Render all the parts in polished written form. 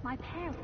my parents.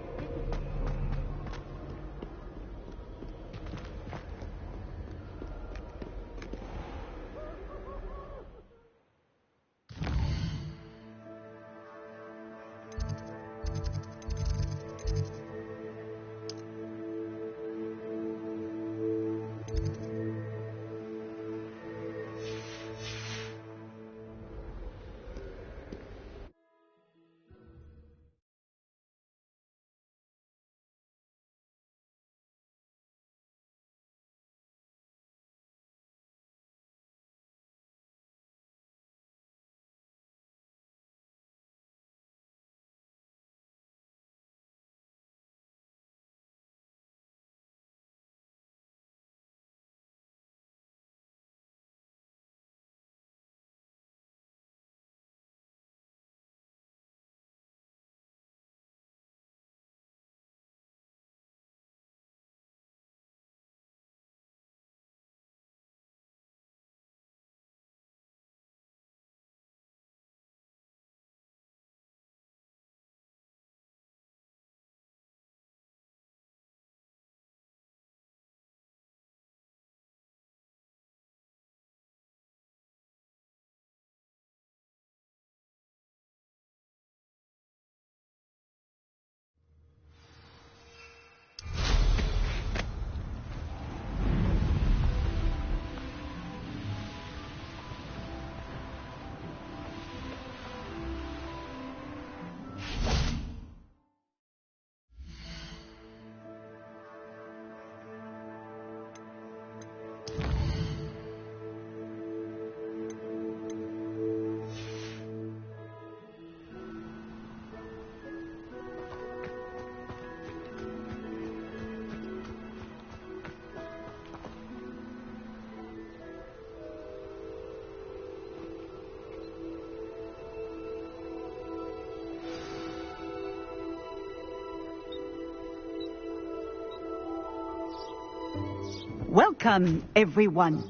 Welcome, everyone.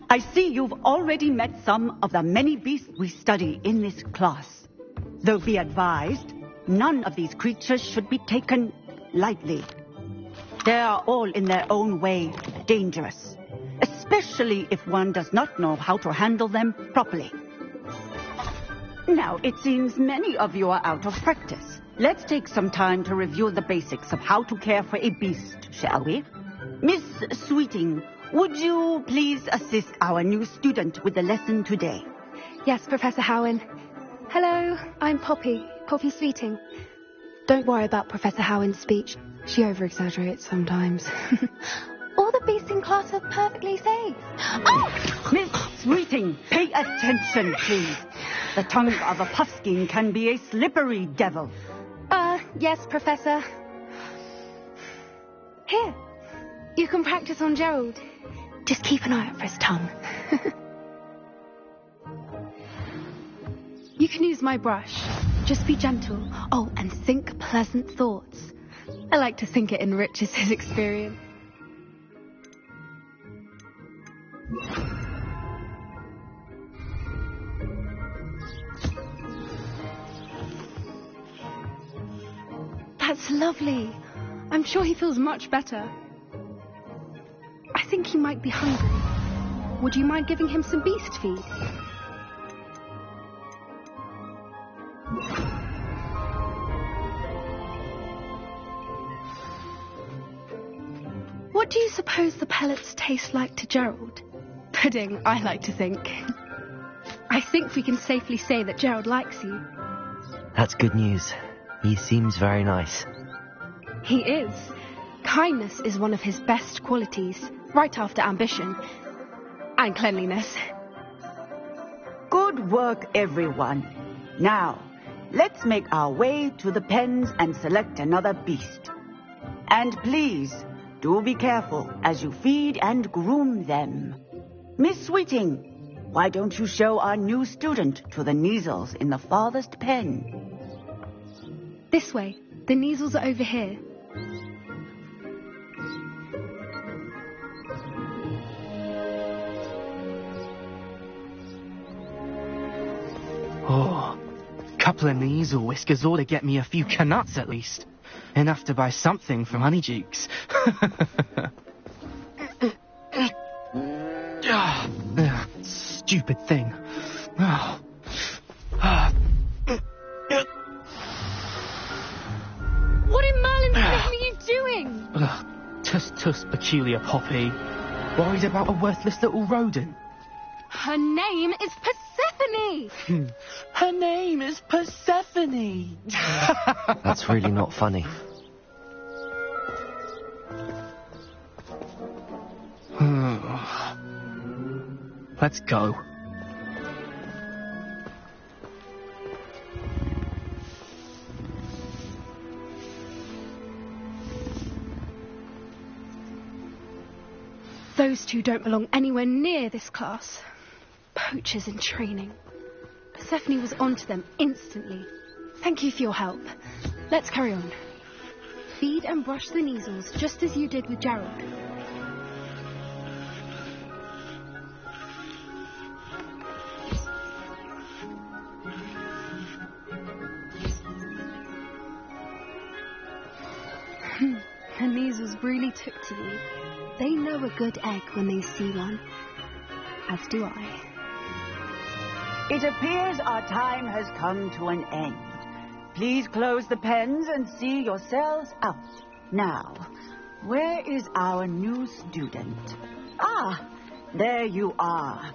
I see you've already met some of the many beasts we study in this class. Though be advised, none of these creatures should be taken lightly. They are all in their own way dangerous, especially if one does not know how to handle them properly. Now, it seems many of you are out of practice. Let's take some time to review the basics of how to care for a beast, shall we? Miss Sweeting, would you please assist our new student with the lesson today? Yes, Professor Howen. Hello, I'm Poppy Sweeting. Don't worry about Professor Howen's speech. She over-exaggerates sometimes. All the beasts in class are perfectly safe. Oh! Miss Sweeting, pay attention, please. The tongue of a puffskein can be a slippery devil. Yes, Professor. Here, you can practice on Gerald. Just keep an eye out for his tongue. You can use my brush. Just be gentle. Oh, and think pleasant thoughts. I like to think it enriches his experience. That's lovely. I'm sure he feels much better. I think he might be hungry. Would you mind giving him some beast feed? What do you suppose the pellets taste like to Gerald? Pudding, I like to think. I think we can safely say that Gerald likes you. That's good news. He seems very nice. He is. Kindness is one of his best qualities, right after ambition and cleanliness. Good work, everyone. Now, let's make our way to the pens and select another beast. And please, do be careful as you feed and groom them. Miss Sweeting, why don't you show our new student to the Neasels in the farthest pen? This way. The Neasels are over here. Oh, couple of Neasel whiskers ought to get me a few canuts at least. Enough to buy something from Honeydukes. Stupid thing. What in Merlin's name are you doing? Tuss, peculiar Poppy. Worried about a worthless little rodent? Her name is Persephone! Her name is Persephone! That's really not funny. Let's go. Those two don't belong anywhere near this class. Poachers in training. Persephone was onto them instantly. Thank you for your help. Let's carry on. Feed and brush the Neasels just as you did with Gerald. The Neasels really took to you. They know a good egg when they see one. As do I. It appears our time has come to an end. Please close the pens and see yourselves out. Now, where is our new student? Ah, there you are.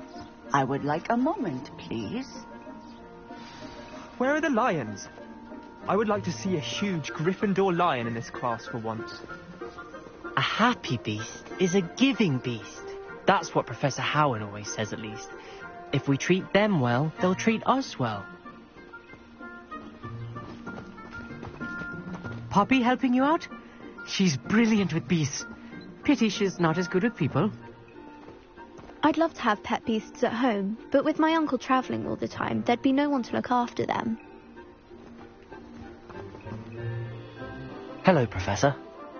I would like a moment, please. Where are the lions? I would like to see a huge Gryffindor lion in this class for once. A happy beast is a giving beast. That's what Professor Howin always says, at least. If we treat them well, they'll treat us well. Poppy helping you out? She's brilliant with beasts. Pity she's not as good with people. I'd love to have pet beasts at home, but with my uncle travelling all the time, there'd be no one to look after them. Hello, Professor.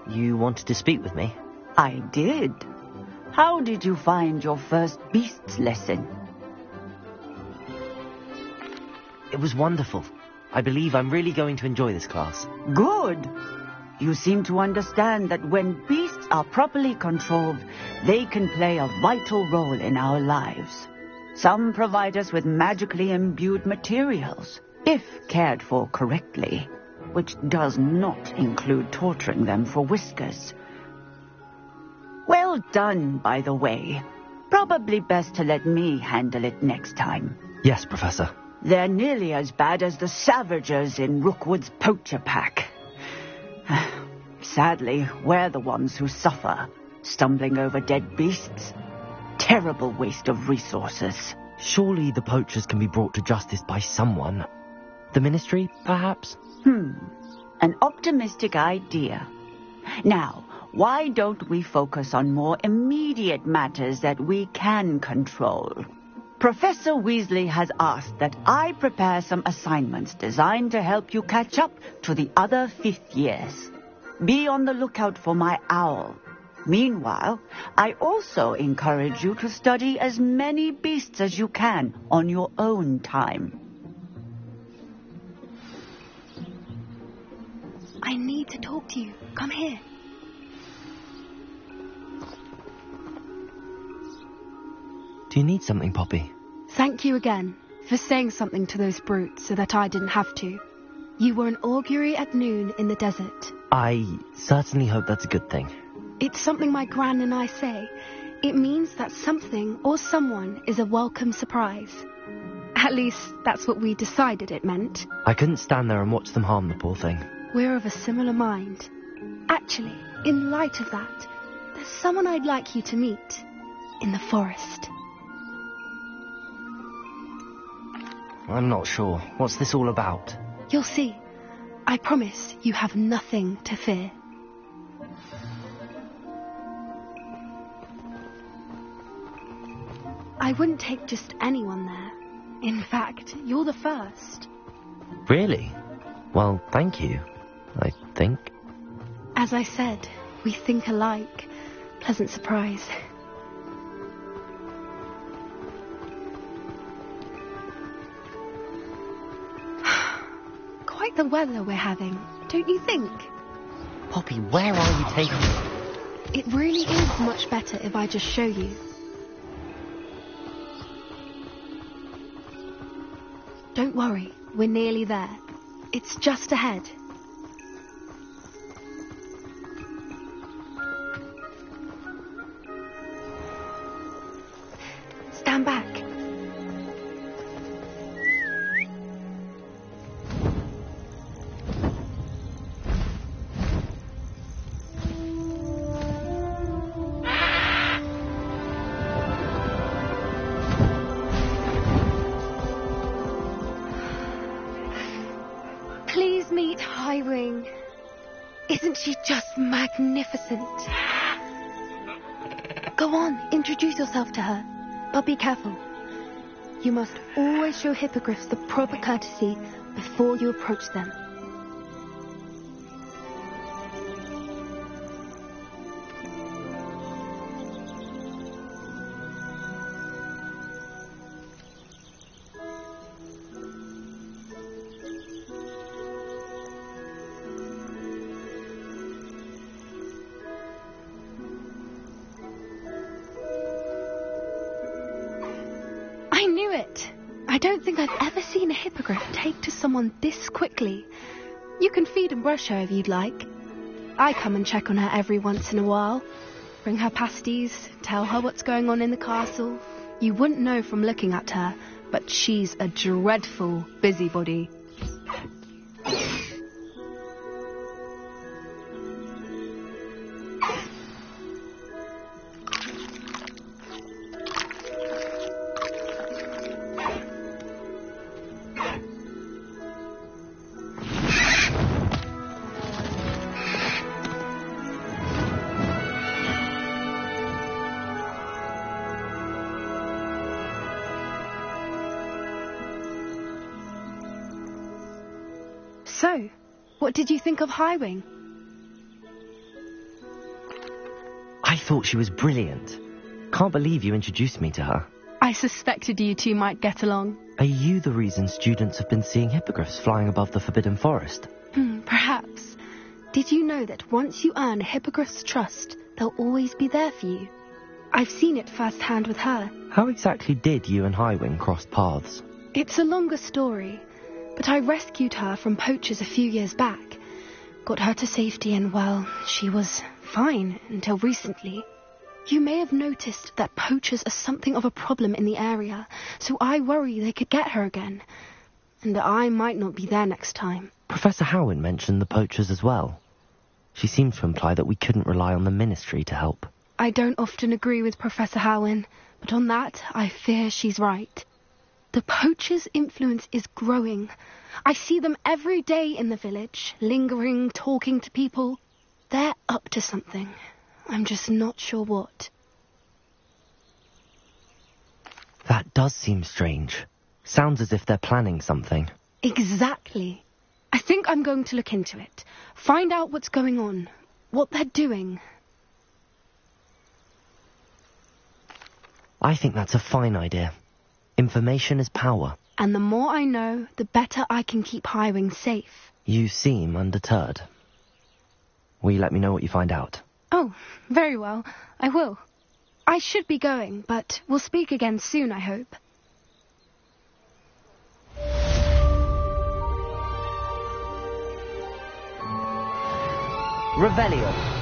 You wanted to speak with me? I did. How did you find your first beasts lesson? It was wonderful. I believe I'm really going to enjoy this class. Good. You seem to understand that when beasts are properly controlled, they can play a vital role in our lives. Some provide us with magically imbued materials, if cared for correctly, which does not include torturing them for whiskers. Well done, by the way. Probably best to let me handle it next time. Yes, Professor. They're nearly as bad as the Savagers in Rookwood's poacher pack. Sadly, we're the ones who suffer, stumbling over dead beasts. Terrible waste of resources. Surely the poachers can be brought to justice by someone. The Ministry, perhaps? An optimistic idea. Now, why don't we focus on more immediate matters that we can control? Professor Weasley has asked that I prepare some assignments designed to help you catch up to the other fifth years. Be on the lookout for my owl. Meanwhile, I also encourage you to study as many beasts as you can on your own time. I need to talk to you. Come here. Do you need something, Poppy? Thank you again for saying something to those brutes so that I didn't have to. You were an augury at noon in the desert. I certainly hope that's a good thing. It's something my gran and I say. It means that something or someone is a welcome surprise. At least, that's what we decided it meant. I couldn't stand there and watch them harm the poor thing. We're of a similar mind. Actually, in light of that, there's someone I'd like you to meet. In the forest. I'm not sure. What's this all about? You'll see. I promise you have nothing to fear. I wouldn't take just anyone there. In fact, you're the first. Really? Well, thank you, I think. As I said, we think alike. Pleasant surprise. quite the weather we're having, don't you think? Poppy, where are you taking me? It really is much better if I just show you. Don't worry, we're nearly there. It's just ahead. Stand back. Please meet Highwing. Isn't she just magnificent? Go on, introduce yourself to her. But be careful. You must always show hippogriffs the proper courtesy before you approach them. I knew it! I don't think I've ever seen a hippogriff take to someone this quickly. You can feed and brush her if you'd like. I come and check on her every once in a while. Bring her pasties, tell her what's going on in the castle. You wouldn't know from looking at her, but she's a dreadful busybody. So, what did you think of Highwing? I thought she was brilliant. Can't believe you introduced me to her. I suspected you two might get along. Are you the reason students have been seeing hippogriffs flying above the Forbidden Forest? Perhaps. Did you know that once you earn a hippogriff's trust, they'll always be there for you? I've seen it firsthand with her. How exactly did you and Highwing cross paths? It's a longer story, but I rescued her from poachers a few years back. Got her to safety and, well, she was fine until recently. You may have noticed that poachers are something of a problem in the area, so I worry they could get her again. And I might not be there next time. Professor Howen mentioned the poachers as well. She seemed to imply that we couldn't rely on the ministry to help. I don't often agree with Professor Howen, but on that, I fear she's right. The poachers' influence is growing. I see them every day in the village, lingering, talking to people. They're up to something. I'm just not sure what. That does seem strange. Sounds as if they're planning something. Exactly. I think I'm going to look into it. Find out what's going on, what they're doing. I think that's a fine idea. Information is power. And the more I know, the better I can keep Highwing safe. You seem undeterred. Will you let me know what you find out? Oh, very well. I will. I should be going, but we'll speak again soon, I hope. Revelio.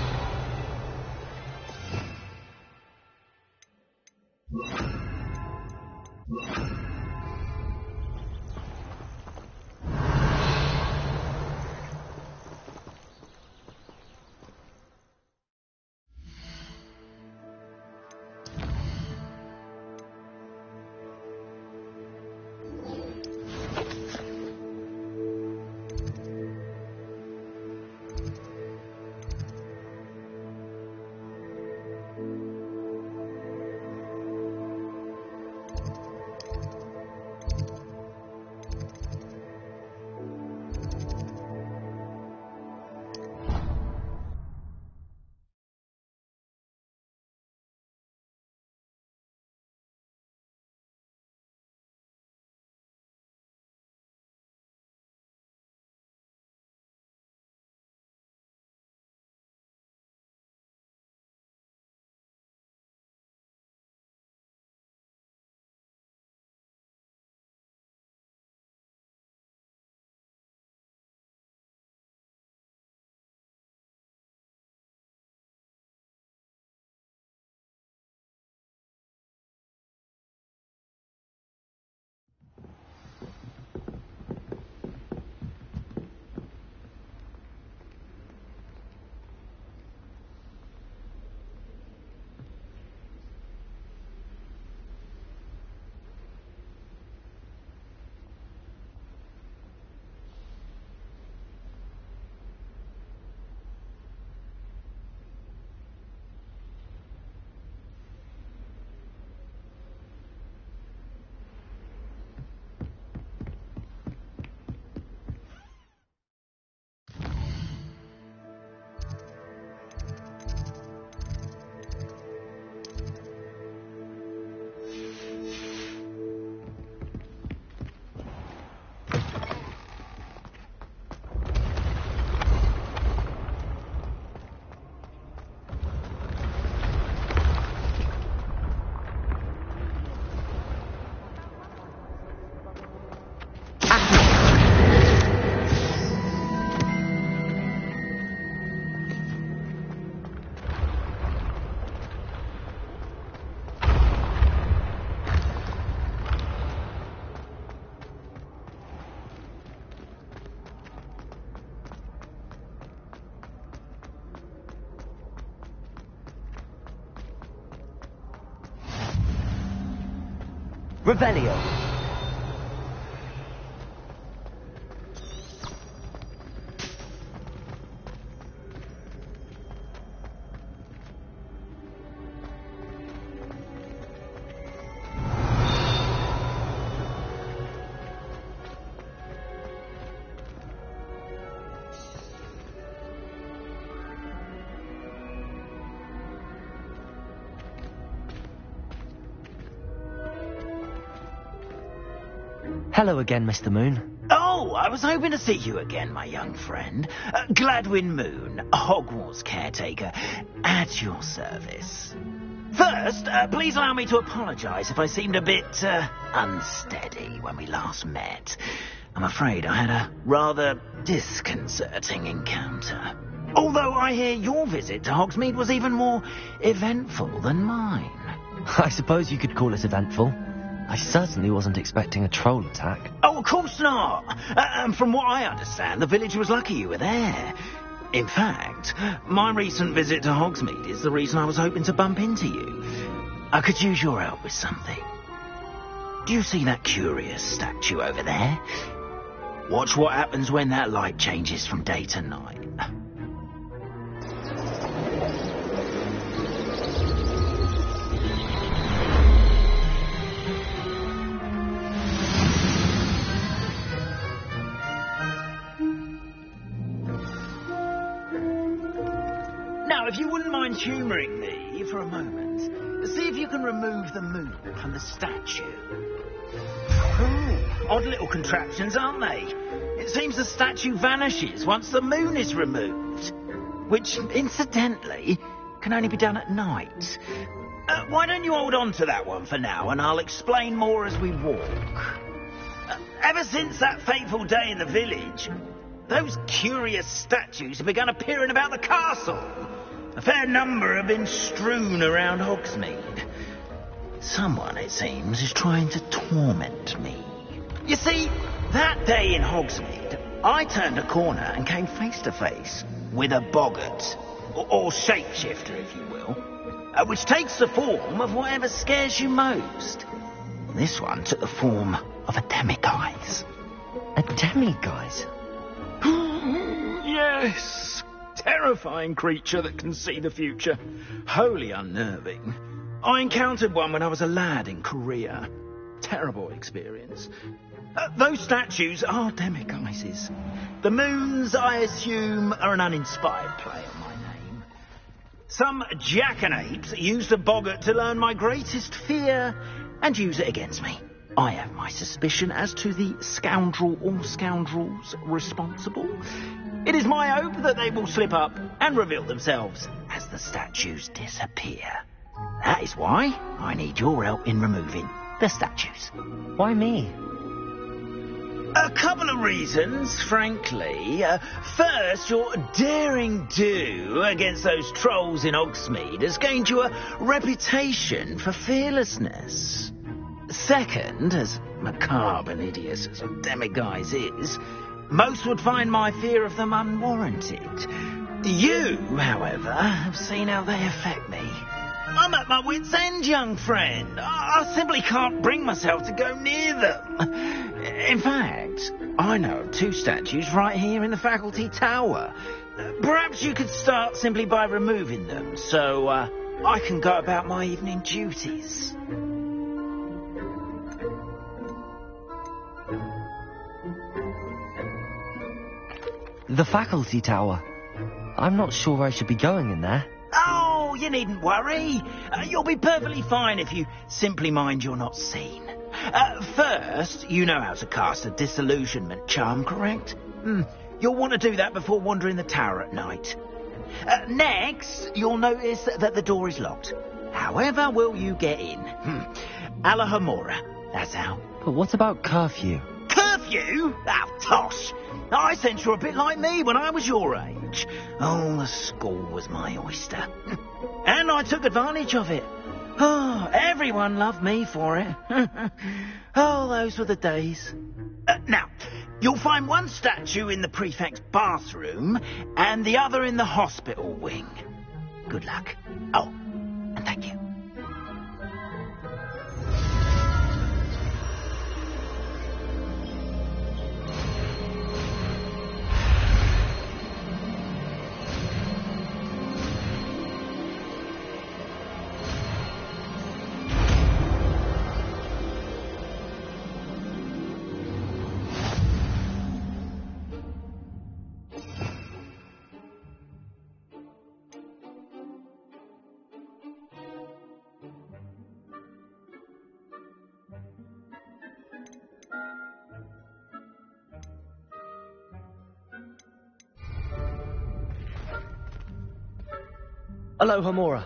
Revelio. Hello again, Mr. Moon. Oh, I was hoping to see you again, my young friend. Gladwin Moon, Hogwarts caretaker, at your service. First, please allow me to apologise if I seemed a bit, unsteady when we last met. I'm afraid I had a rather disconcerting encounter. Although I hear your visit to Hogsmeade was even more eventful than mine. I suppose you could call it eventful. I certainly wasn't expecting a troll attack. Oh, of course not. And from what I understand, the village was lucky you were there. In fact, my recent visit to Hogsmeade is the reason I was hoping to bump into you. I could use your help with something. Do you see that curious statue over there? Watch what happens when that light changes from day to night. Now, if you wouldn't mind humouring me for a moment, see if you can remove the moon from the statue. Odd little contraptions, aren't they? It seems the statue vanishes once the moon is removed. Which, incidentally, can only be done at night. Why don't you hold on to that one for now, and I'll explain more as we walk. Ever since that fateful day in the village, those curious statues have begun appearing about the castle. A fair number have been strewn around Hogsmeade. Someone, it seems, is trying to torment me. You see, that day in Hogsmeade, I turned a corner and came face to face with a boggart, or shapeshifter, if you will, which takes the form of whatever scares you most. This one took the form of a demiguise. A demiguise? Yes. Terrifying creature that can see the future. Wholly unnerving. I encountered one when I was a lad in Korea. Terrible experience. Those statues are demiguises. The moons, I assume, are an uninspired play on my name. Some jackanapes used a boggart to learn my greatest fear and use it against me. I have my suspicion as to the scoundrel or scoundrels responsible. It is my hope that they will slip up and reveal themselves as the statues disappear. That is why I need your help in removing the statues. Why me? A couple of reasons, frankly. First, your daring do against those trolls in Hogsmeade has gained you a reputation for fearlessness. Second, as macabre and hideous as a demiguise is, most would find my fear of them unwarranted. You, however, have seen how they affect me. I'm at my wit's end, young friend. I simply can't bring myself to go near them. In fact, I know of two statues right here in the faculty tower. Perhaps you could start simply by removing them, so I can go about my evening duties. The faculty tower. I'm not sure I should be going in there. Oh, you needn't worry. You'll be perfectly fine if you simply mind you're not seen. First, you know how to cast a disillusionment charm, correct? You'll want to do that before wandering the tower at night. Next, you'll notice that the door is locked. However will you get in? Alahomora, that's how. But what about curfew? Curfew? Oh, tosh. I sense you're a bit like me when I was your age. Oh, the school was my oyster. And I took advantage of it. Oh, everyone loved me for it. Oh, those were the days. Now, you'll find one statue in the prefect's bathroom and the other in the hospital wing. Good luck. Oh, and thank you. Aloha Mora.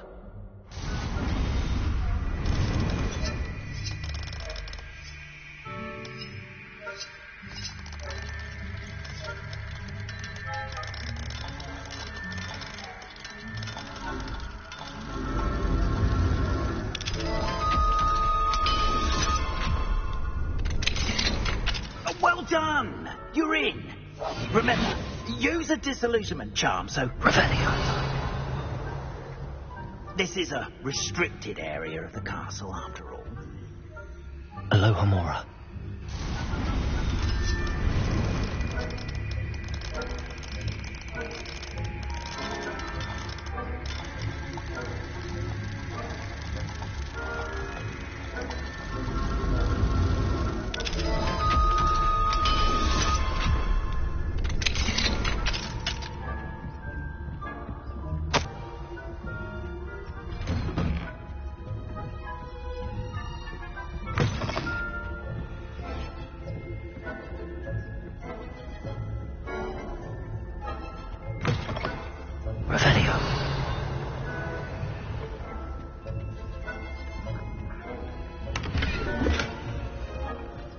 Well done! You're in. Remember, use a disillusionment charm, so Revelio. This is a restricted area of the castle, after all. Aloha Mora.